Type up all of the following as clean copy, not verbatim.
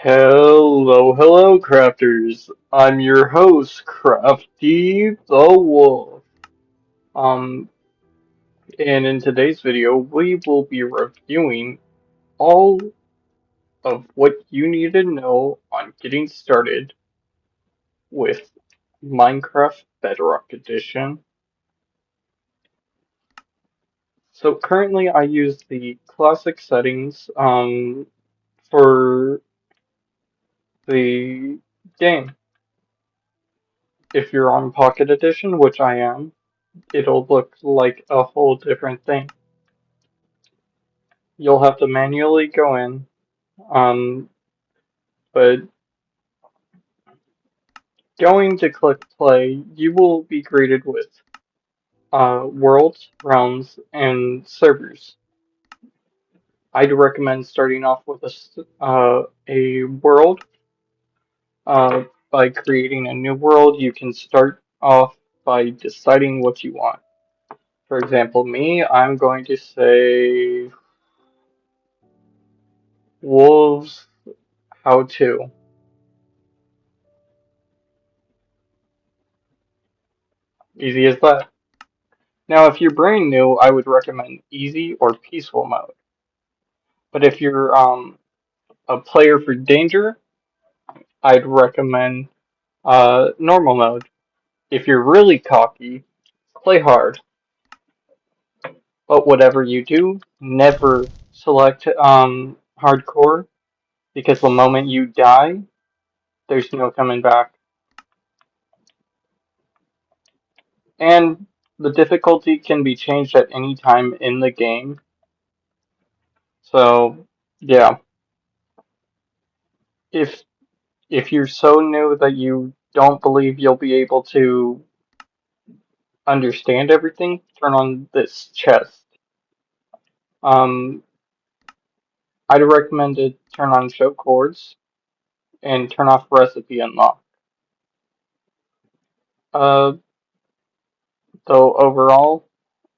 Hello, crafters. I'm your host, Crafty the Wolf. Um, and in today's video, we will be reviewing all of what you need to know on getting started with Minecraft Bedrock Edition. So currently, I use the classic settings for the game. If you're on Pocket Edition, which I am, it'll look like a whole different thing. You'll have to manually go in, um, but going to click play, you will be greeted with worlds, realms, and servers. I'd recommend starting off with a world. By creating a new world, you can start off by deciding what you want. For example, me, I'm going to say wolves how to. Easy as that. Now, if you're brand new, I would recommend easy or peaceful mode. But if you're a player for danger, I'd recommend normal mode. If you're really cocky, play hard. But whatever you do, never select hardcore because the moment you die, there's no coming back. And the difficulty can be changed at any time in the game. So, yeah, if if you're so new that you don't believe you'll be able to understand everything, turn on this chest. Um, I'd recommend to turn on show chords and turn off recipe unlock. Uh, so overall,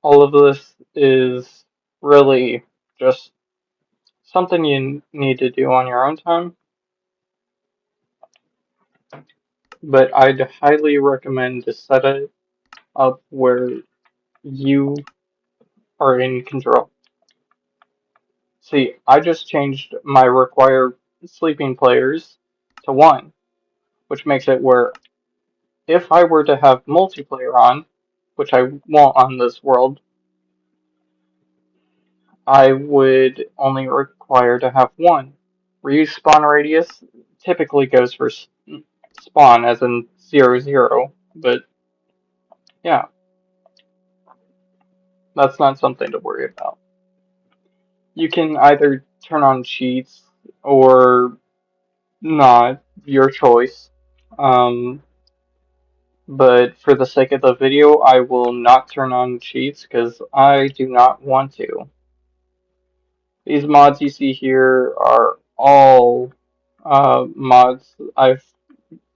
all of this is really just something you need to do on your own time, but I'd highly recommend to set it up where you are in control. See, I just changed my required sleeping players to one, which makes it where if I were to have multiplayer on, which I won't on this world, I would only require to have one. Respawn radius typically goes for spawn, as in 0, 0, but yeah, that's not something to worry about. You can either turn on cheats or not, your choice. Um, but for the sake of the video, I will not turn on cheats because I do not want to. These mods you see here are all mods I've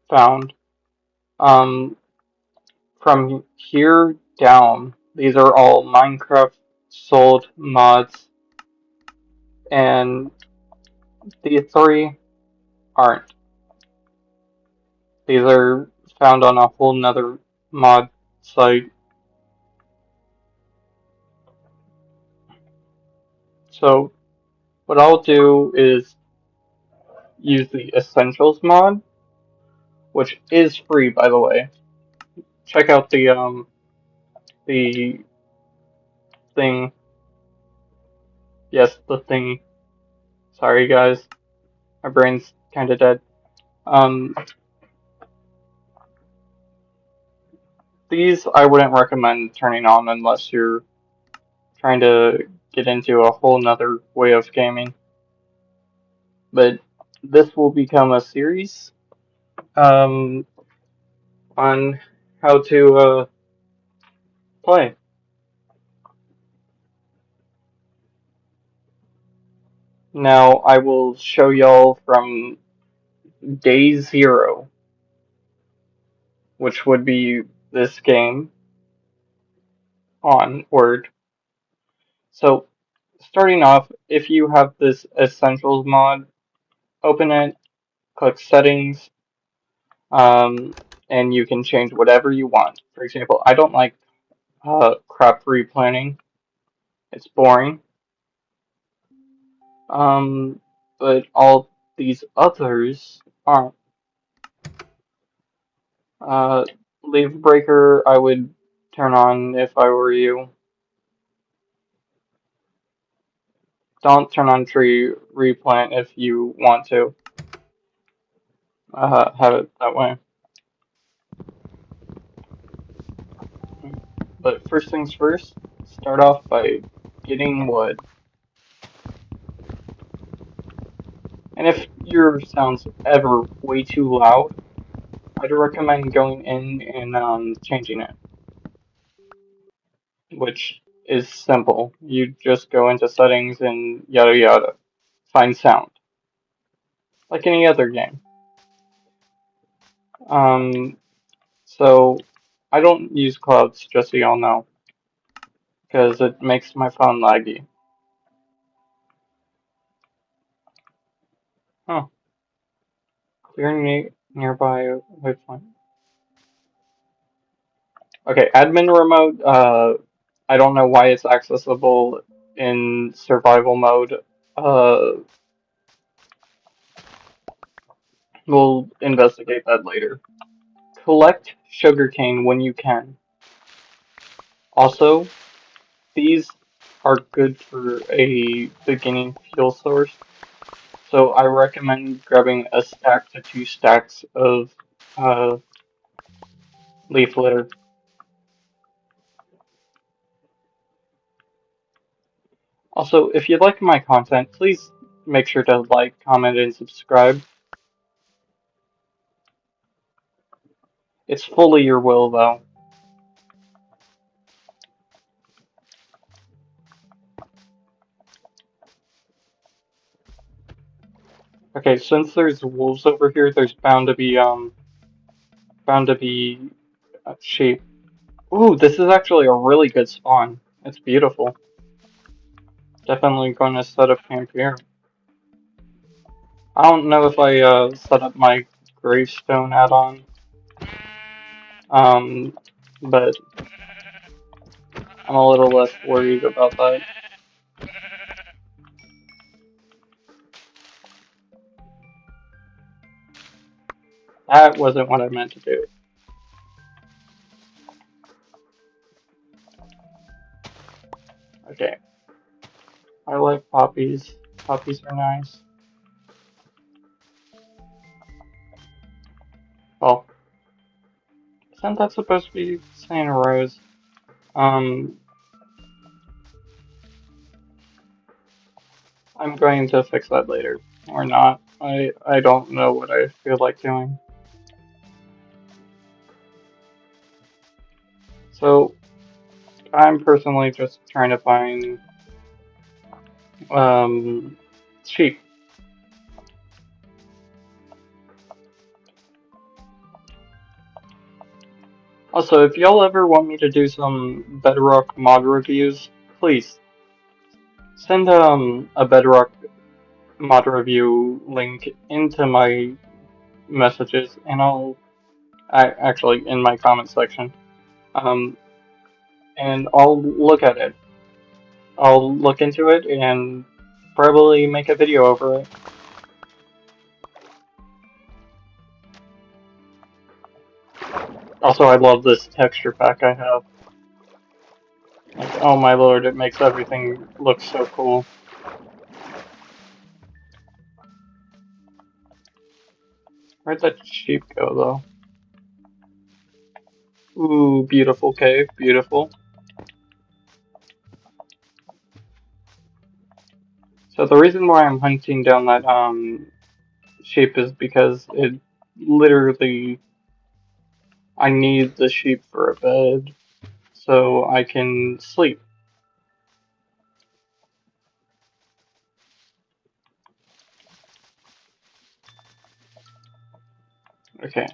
found. Um, from here down, these are all Minecraft sold mods, and these three aren't. These are found on a whole nother mod site. So what I'll do is use the Essentials mod, which is free, by the way. Check out the thing. Yes, the thing. Sorry, guys, my brain's kind of dead. Um, these I wouldn't recommend turning on unless you're trying to get into a whole nother way of gaming. But this will become a series um, on how to play. Now I will show y'all from day 0, which would be this game onward. So, starting off, if you have this Essentials mod, open it, click settings, um, and you can change whatever you want. For example, I don't like crop replanting. It's boring. Um, but all these others aren't. Uh, Leaf breaker, I would turn on if I were you. Don't turn on tree replant if you want to have it that way. But first things first, start off by getting wood. And if your sound's ever way too loud, I'd recommend going in and changing it, which is simple. You just go into settings and yada yada, find sound, like any other game. Um, so I don't use clouds, just so y'all know, because it makes my phone laggy. Huh. Clear nearby waypoint. Okay, admin remote. I don't know why it's accessible in survival mode. Uh, we'll investigate that later. Collect sugarcane when you can. Also, these are good for a beginning fuel source, so I recommend grabbing a stack to 2 stacks of uh, leaf litter. Also, if you like my content, please make sure to like, comment, and subscribe. It's fully your will, though. Okay, since there's wolves over here, there's bound to be sheep. Ooh, this is actually a really good spawn. It's beautiful. Definitely going to set up camp here. I don't know if I set up my gravestone add-on, um, but I'm a little less worried about that. That wasn't what I meant to do. Okay, I like poppies. Poppies are nice. Well, isn't that supposed to be saying a rose? Um, I'm going to fix that later. Or not. I don't know what I feel like doing. So, I'm personally just trying to find, um, sheep. Also, if y'all ever want me to do some Bedrock mod reviews, please send a Bedrock mod review link into my messages, and actually in my comment section, um, and I'll look at it. I'll look into it and probably make a video over it. Also, I love this texture pack I have. Like, oh my lord, it makes everything look so cool. Where'd that sheep go, though? Ooh, beautiful cave, beautiful. So the reason why I'm hunting down that sheep is because it literally I need the sheep for a bed so I can sleep. Okay,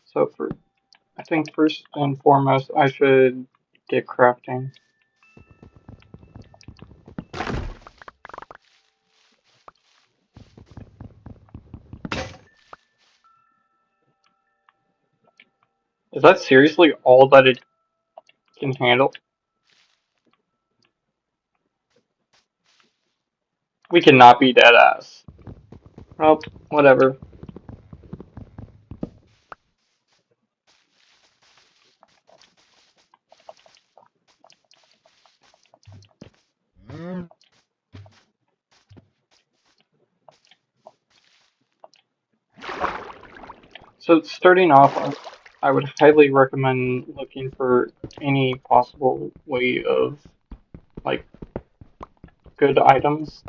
so I think first and foremost I should get crafting. Is that seriously all that it can handle? We cannot be dead ass. Well, whatever. So starting off, I would highly recommend looking for any possible way of like good items.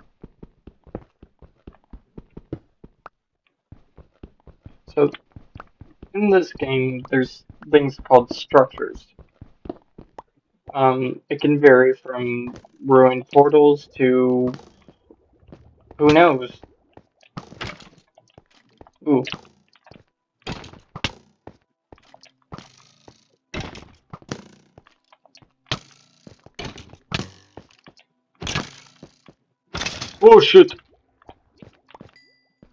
So in this game, there's things called structures. It can vary from ruined portals to who knows. Ooh, oh shit!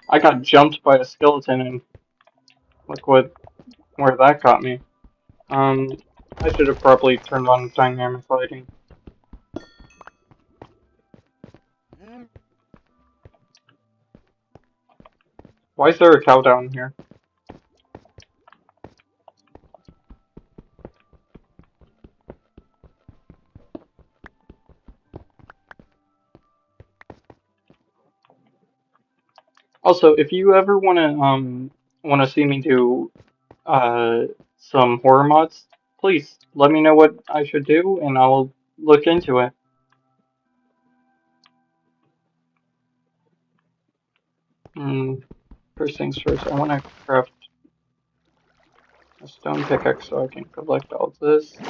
I got jumped by a skeleton and look where that got me. Um, I should have probably turned on dynamic lighting. Why is there a cow down here? Also, if you ever wanna see me do uh some horror mods, please let me know what I should do and I'll look into it. Mm, first things first, I wanna craft a stone pickaxe so I can collect all this.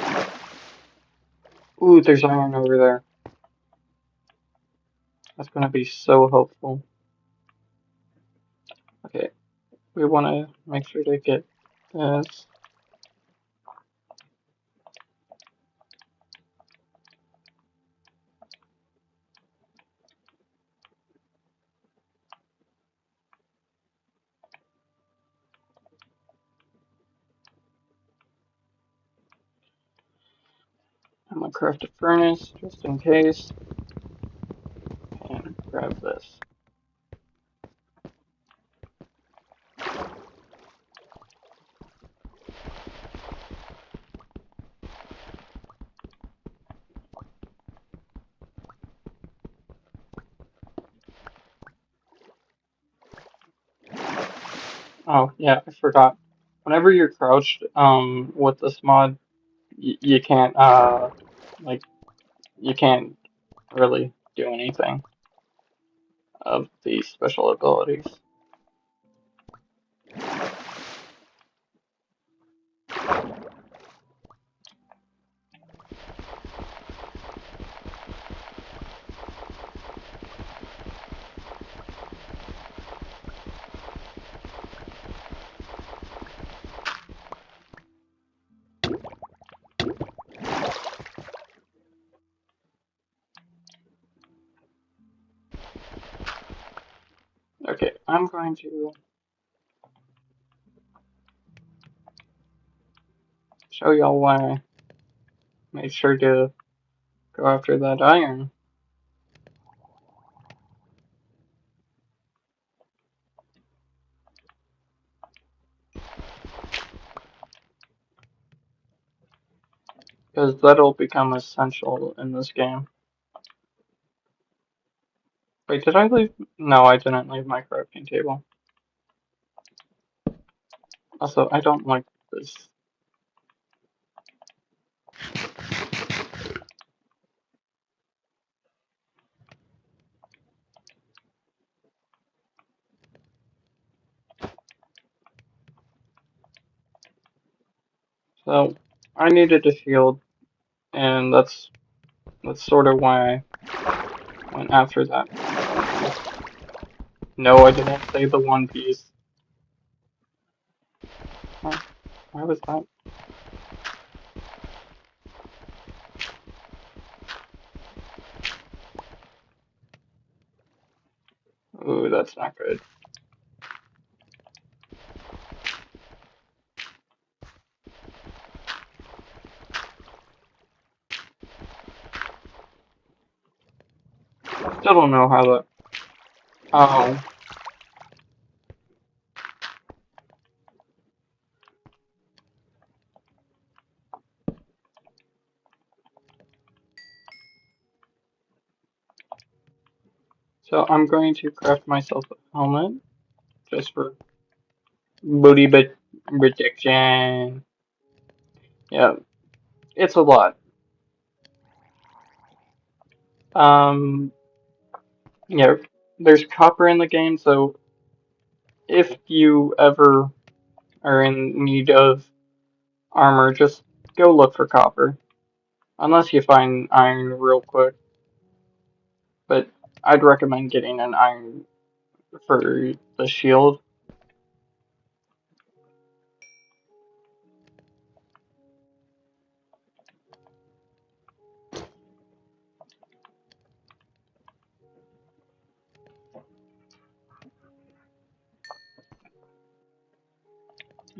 Ooh, there's iron over there. That's gonna be so helpful. Okay, we wanna make sure to get this. I'm gonna craft a furnace just in case. And grab this. Oh, yeah, I forgot. Whenever you're crouched, with this mod, you can't, like, you can't really do anything of these special abilities. Okay, I'm going to show y'all why I made sure to go after that iron. Because that'll become essential in this game. Wait, did I leave? No, I didn't leave my crafting table. Also, I don't like this. So, I needed a shield, and that's sort of why I went after that One Piece. No, I didn't say the One Piece. Huh, why was that? Ooh, that's not good. Still don't know how to. Oh, so I'm going to craft myself a helmet just for booty protection. Yeah, it's a lot. Um, yeah, there's copper in the game, so if you ever are in need of armor, just go look for copper. Unless you find iron real quick. But I'd recommend getting an iron for the shield.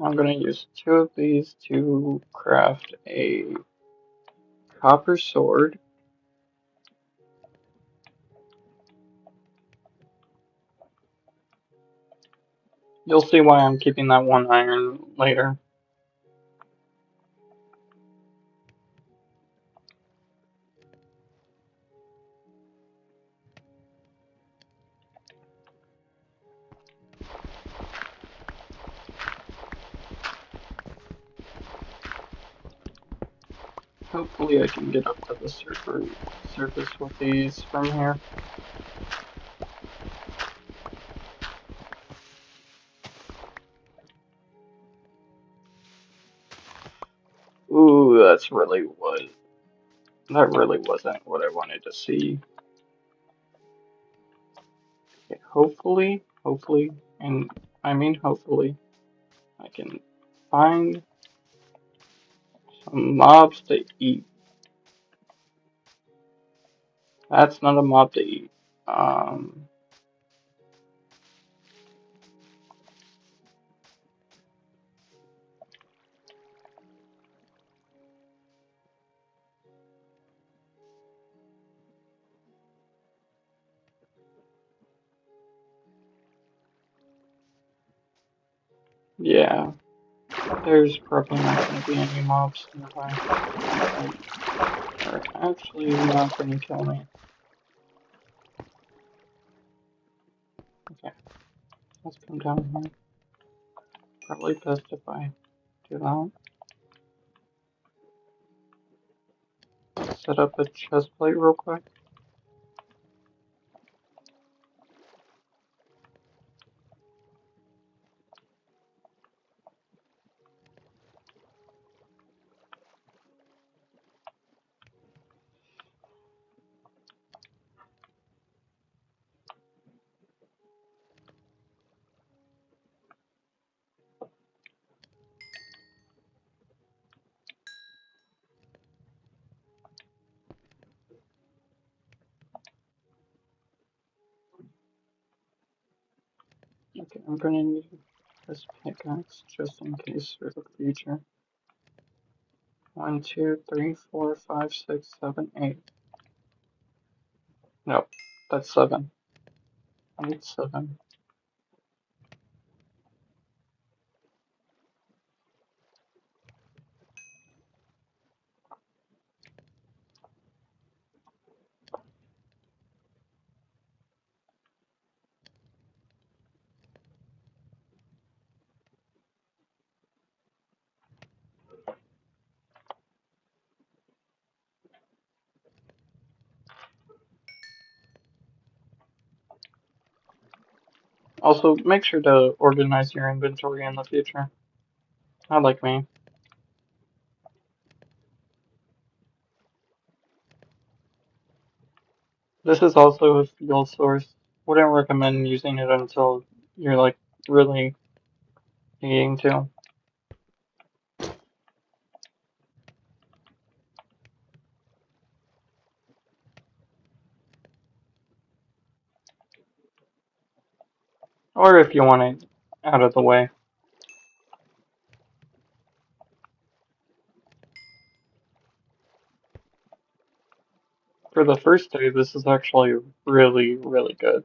I'm gonna use two of these to craft a copper sword. You'll see why I'm keeping that one iron later. Hopefully I can get up to the surface with these from here. Ooh, that really wasn't what I wanted to see. Okay, hopefully, and I mean hopefully, I can find some mobs to eat. That's not a mob to eat. Um, yeah, there's probably not going to be any mobs nearby that are actually not going to kill me. Okay, let's come down here. Probably best if I do that. Set up a chest plate real quick. Okay, I'm gonna need this pickaxe just in case for the future. 1, 2, 3, 4, 5, 6, 7, 8. Nope, that's 7. I need 7. Also, make sure to organize your inventory in the future. Not like me. This is also a fuel source. Wouldn't recommend using it until you're like really needing to. Or if you want it out of the way. For the first day, this is actually really, really good.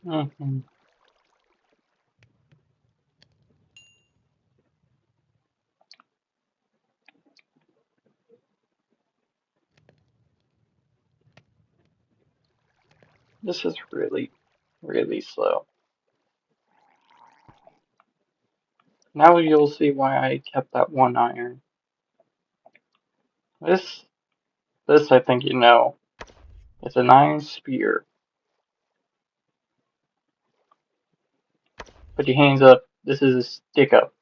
Hmm. This is really, really slow. Now you'll see why I kept that one iron. This, this I think you know. It's an iron spear. Put your hands up. This is a stick up.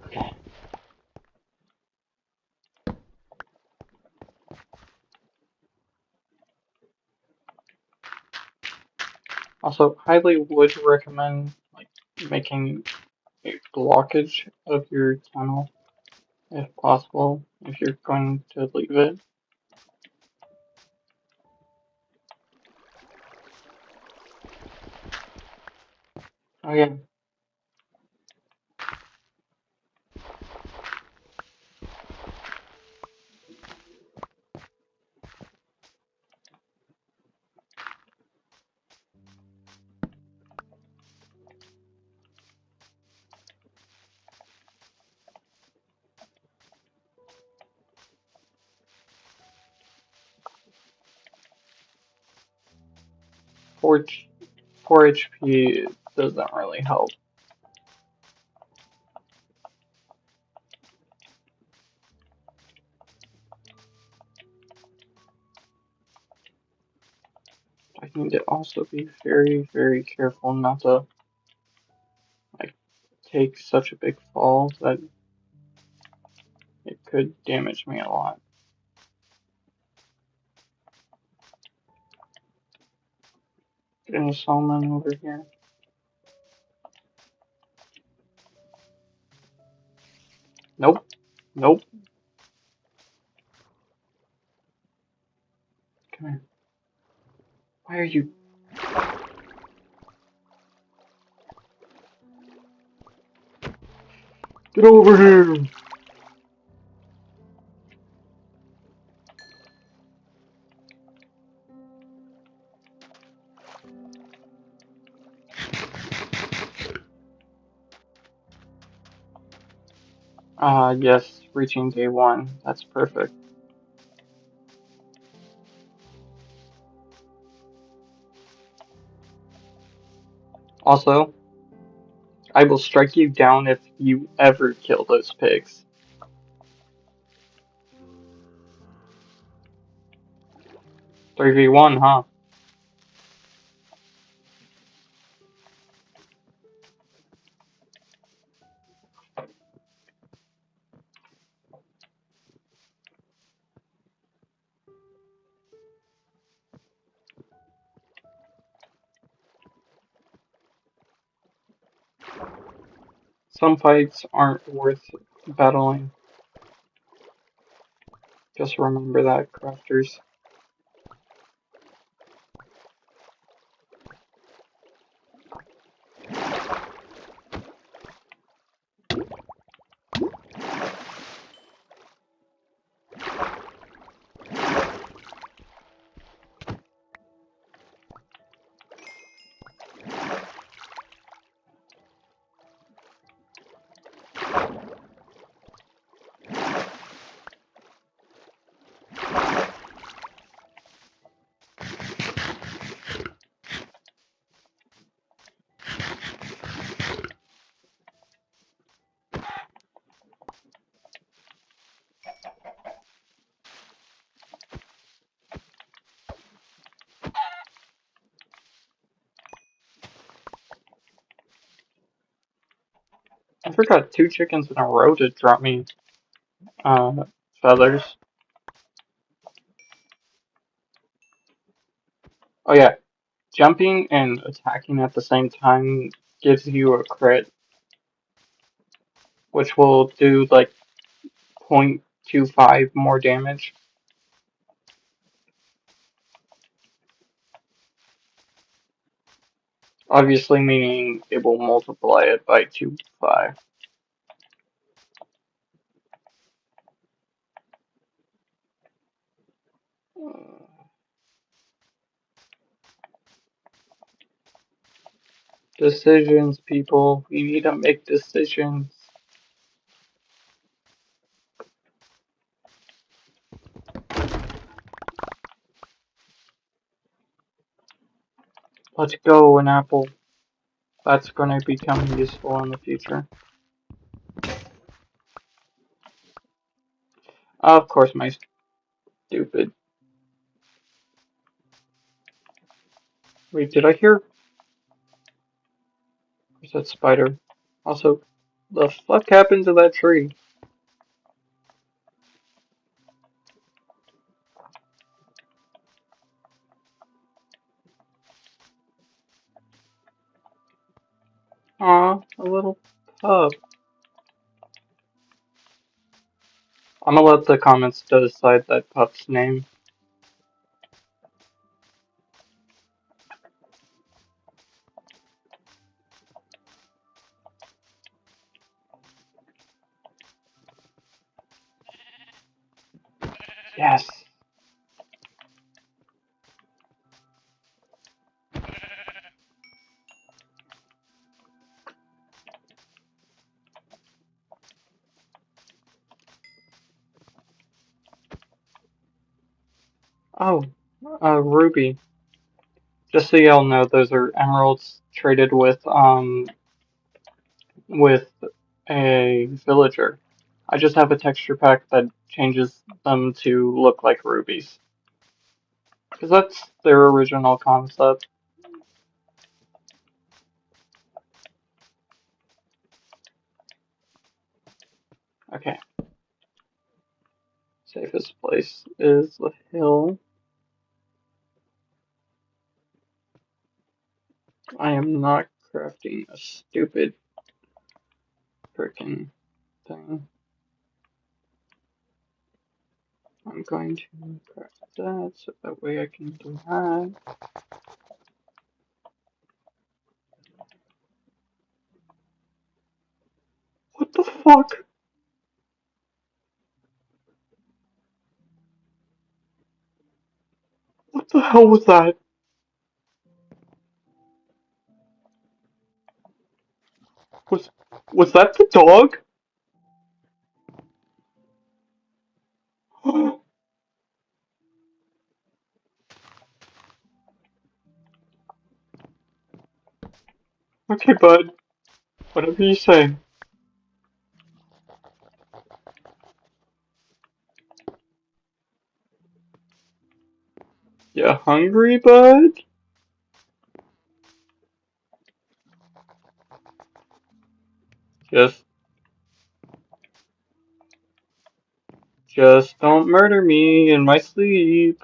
Okay. Also, highly would recommend like making a blockage of your tunnel if possible, if you're going to leave it. Oh yeah, four 4 HP doesn't really help. I need to also be very, very careful not to like take such a big fall that it could damage me a lot. Getting a salmon over here. Nope. Nope. Come here. Why are you? Get over here! Yes, reaching day 1. That's perfect. Also, I will strike you down if you ever kill those pigs. 3v1, huh? Some fights aren't worth battling. Just remember that, crafters. I forgot 2 chickens in a row to drop me uh, feathers. Oh yeah, jumping and attacking at the same time gives you a crit, which will do like 0.25 more damage. Obviously, meaning it will multiply it by 2.5. Decisions, people. We need to make decisions. Let's go, an apple. That's going to become useful in the future. Of course, my stupid. Wait, did I hear? Where's that spider? Also, the fuck happened to that tree? Aw, a little pup. I'm gonna let the comments decide that pup's name. Yes. Oh, Ruby. Just so y'all know, those are emeralds traded with a villager. I just have a texture pack that changes them to look like rubies. Because that's their original concept. Okay, safest place is the hill. I am not crafting a stupid freaking thing. I'm going to craft that so that way I can do that. What the fuck? What the hell was that? Was was that the dog? Okay, bud. Whatever you say. You hungry, bud? Just just don't murder me in my sleep.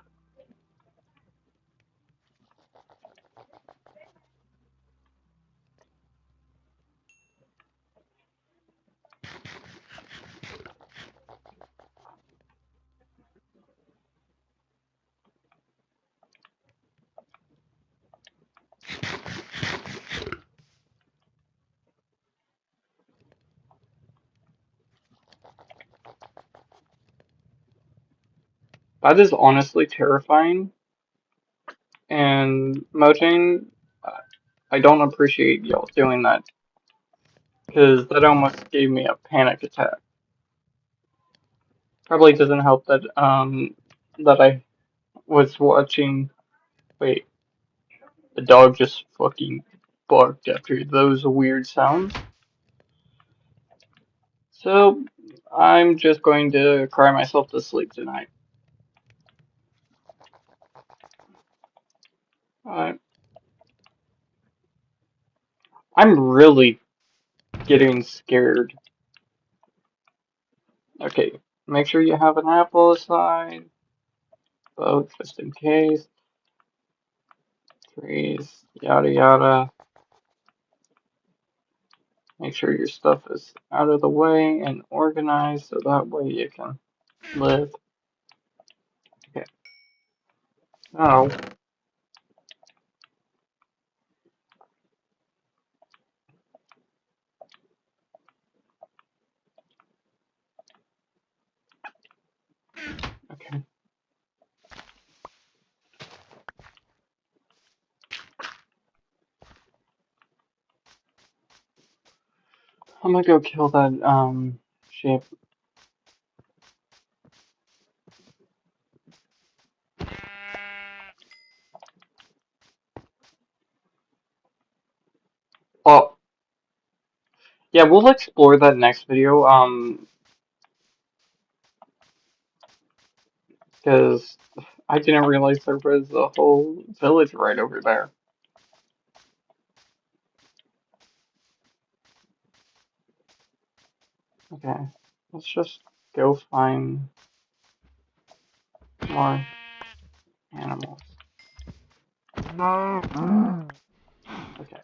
That is honestly terrifying. And Mojang, I don't appreciate y'all doing that because that almost gave me a panic attack. Probably doesn't help that that I was watching. Wait, the dog just fucking barked after those weird sounds. So I'm just going to cry myself to sleep tonight. I I'm really getting scared. Okay, Make sure you have an apple aside, both just in case. Trees, yada yada. Make sure your stuff is out of the way and organized so that way you can live. Okay. Oh, okay. I'm gonna go kill that sheep. Oh, yeah, we'll explore that next video. Because I didn't realize there was a whole village right over there. Okay, let's just go find more animals. Okay.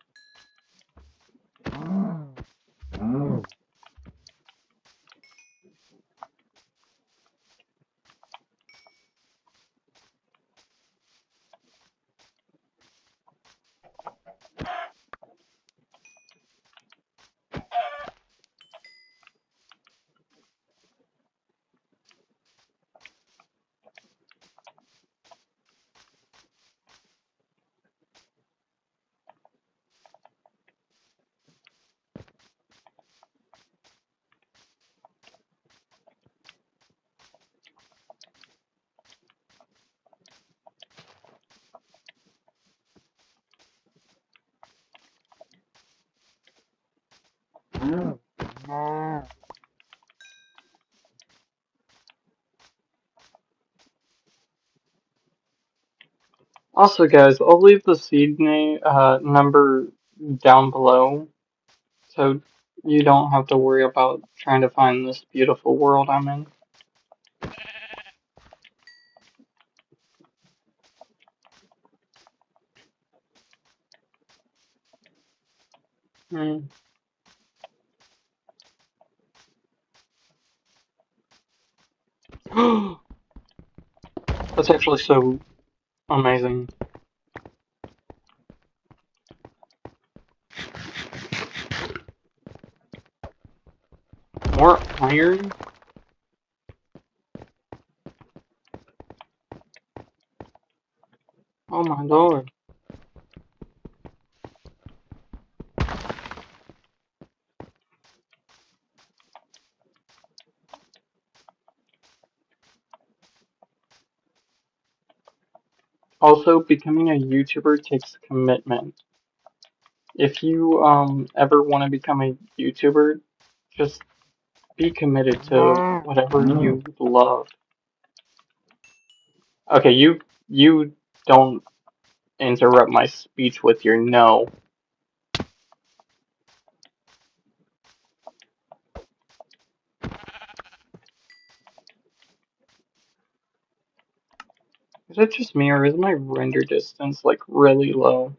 Also, guys, I'll leave the seed number down below, so you don't have to worry about trying to find this beautiful world I'm in. Hmm. That's actually so amazing. More iron? Oh my lord. Also, becoming a YouTuber takes commitment. If you ever want to become a YouTuber, just be committed to whatever you love. Okay, you don't interrupt my speech with your no. Is it just me or is my render distance like really low?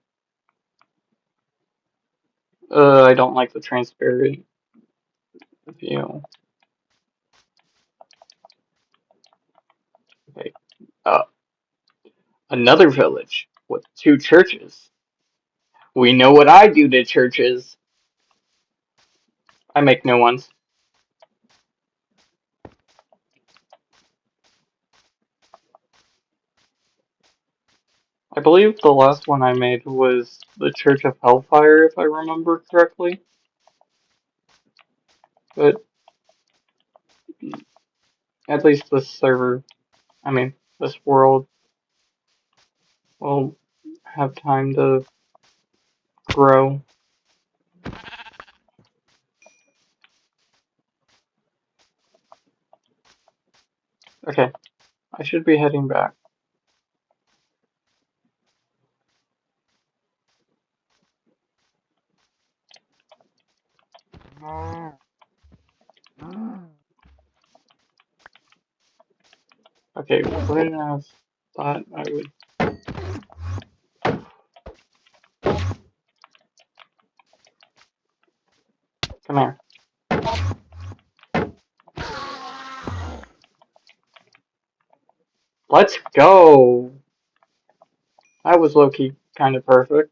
I don't like the transparent view. Okay. Uh, another village with two churches. We know what I do to churches. I make new ones. I believe the last one I made was the Church of Hellfire, if I remember correctly. But at least this server, I mean, this world will have time to grow. Okay, I should be heading back. Okay, wouldn't have thought I would. Come here. Let's go! That was low-key kind of perfect.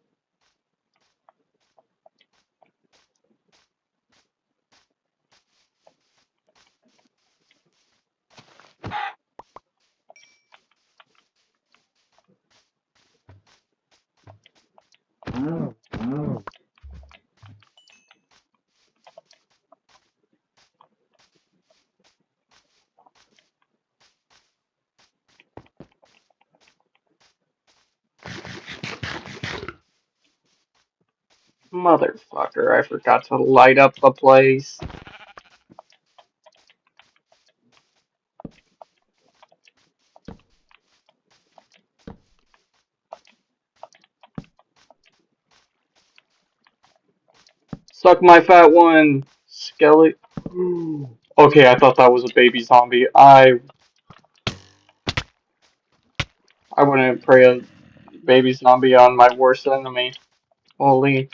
Motherfucker, I forgot to light up the place. Suck my fat one, Skelly. Okay, I thought that was a baby zombie. I wouldn't pray a baby zombie on my worst enemy. Holy.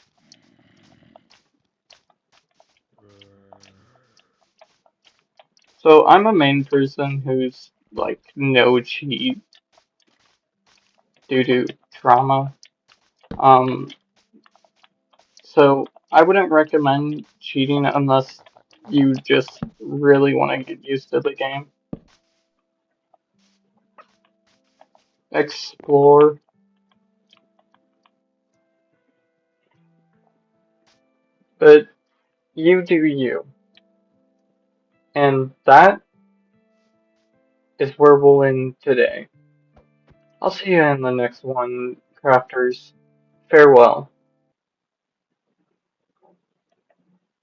So I'm a main person who's like no cheat due to trauma. Um, so I wouldn't recommend cheating unless you just really want to get used to the game. Explore, but you do you. And that is where we'll end today. I'll see you in the next one, crafters. Farewell.